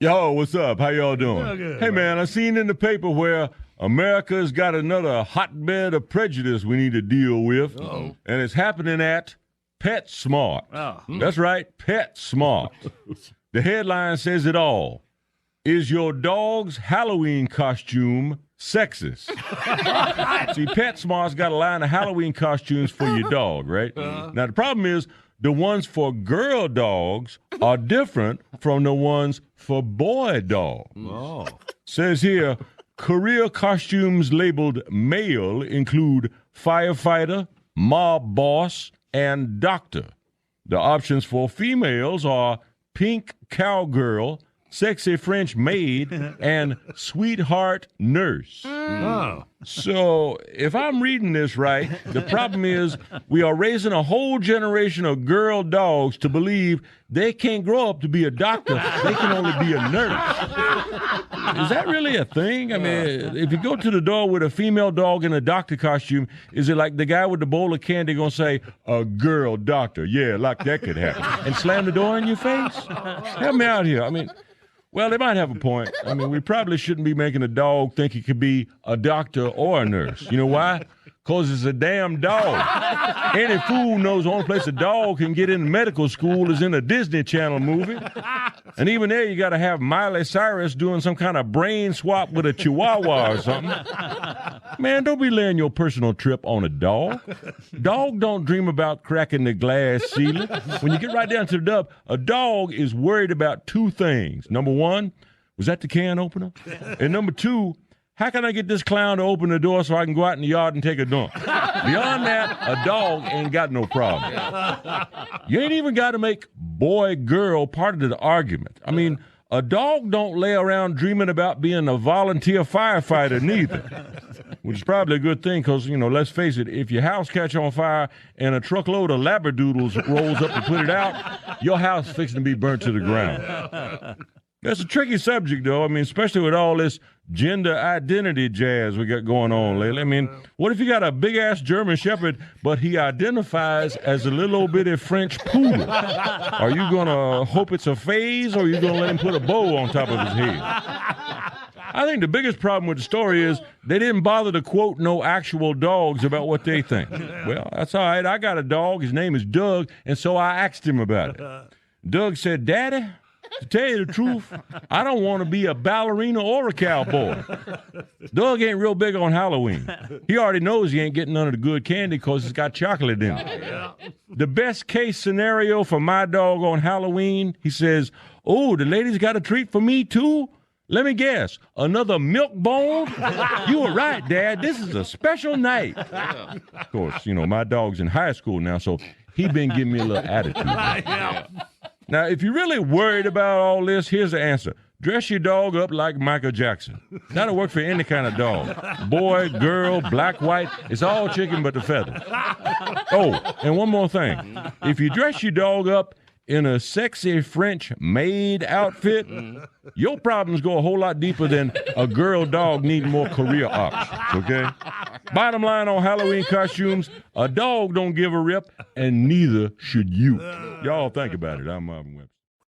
Yo, what's up? How y'all doing? Yeah, good, hey, man, I seen in the paper where America's got another hotbed of prejudice we need to deal with, Uh-oh. and it's happening at PetSmart. Oh. That's right, PetSmart. The headline says it all. Is your dog's Halloween costume sexist? See, PetSmart's got a line of Halloween costumes for your dog, right? Now, the problem is the ones for girl dogs are different from the ones for boy dogs. Oh. Says here, career costumes labeled male include firefighter, mob boss, and doctor. The options for females are pink cowgirl, sexy French maid, and sweetheart nurse. Oh. So if I'm reading this right, the problem is we are raising a whole generation of girl dogs to believe they can't grow up to be a doctor. They can only be a nurse. Is that really a thing? I mean, if you go to the door with a female dog in a doctor costume, is it like the guy with the bowl of candy going to say, a girl doctor? Yeah, like that could happen. And slam the door in your face? Help me out here. I mean, well, they might have a point. I mean, we probably shouldn't be making a dog think he could be a doctor or a nurse. You know why? Because it's a damn dog. Any fool knows the only place a dog can get into medical school is in a Disney Channel movie. And even there, you got to have Miley Cyrus doing some kind of brain swap with a chihuahua or something. Man, don't be laying your personal trip on a dog. Dog don't dream about cracking the glass ceiling. When you get right down to the dub, a dog is worried about two things. Number one, was that the can opener? And number two, how can I get this clown to open the door so I can go out in the yard and take a dump? Beyond that, a dog ain't got no problem. You ain't even got to make boy-girl part of the argument. I mean, a dog don't lay around dreaming about being a volunteer firefighter neither, which is probably a good thing because, you know, let's face it, if your house catch on fire and a truckload of labradoodles rolls up to put it out, your house is fixing to be burnt to the ground. That's a tricky subject, though. I mean, especially with all this gender identity jazz we got going on lately. I mean, what if you got a big-ass German Shepherd, but he identifies as a little old bitty French poodle? Are you going to hope it's a phase, or are you going to let him put a bow on top of his head? I think the biggest problem with the story is they didn't bother to quote no actual dogs about what they think. Well, that's all right. I got a dog. His name is Doug, and so I asked him about it. Doug said, Daddy, to tell you the truth, I don't want to be a ballerina or a cowboy. Doug ain't real big on Halloween. He already knows he ain't getting none of the good candy because it's got chocolate in it. The best case scenario for my dog on Halloween, he says, oh, the ladies got a treat for me too? Let me guess, another milk bone? You were right, Dad. This is a special night. Of course, you know, my dog's in high school now, so he been giving me a little attitude. Now, if you're really worried about all this, here's the answer. Dress your dog up like Michael Jackson. That'll work for any kind of dog. Boy, girl, black, white, it's all chicken but the feathers. Oh, and one more thing. If you dress your dog up in a sexy French maid outfit, your problems go a whole lot deeper than a girl dog needing more career options, okay? Bottom line on Halloween costumes, a dog don't give a rip, and neither should you. Y'all think about it. I'm Marvin Webster.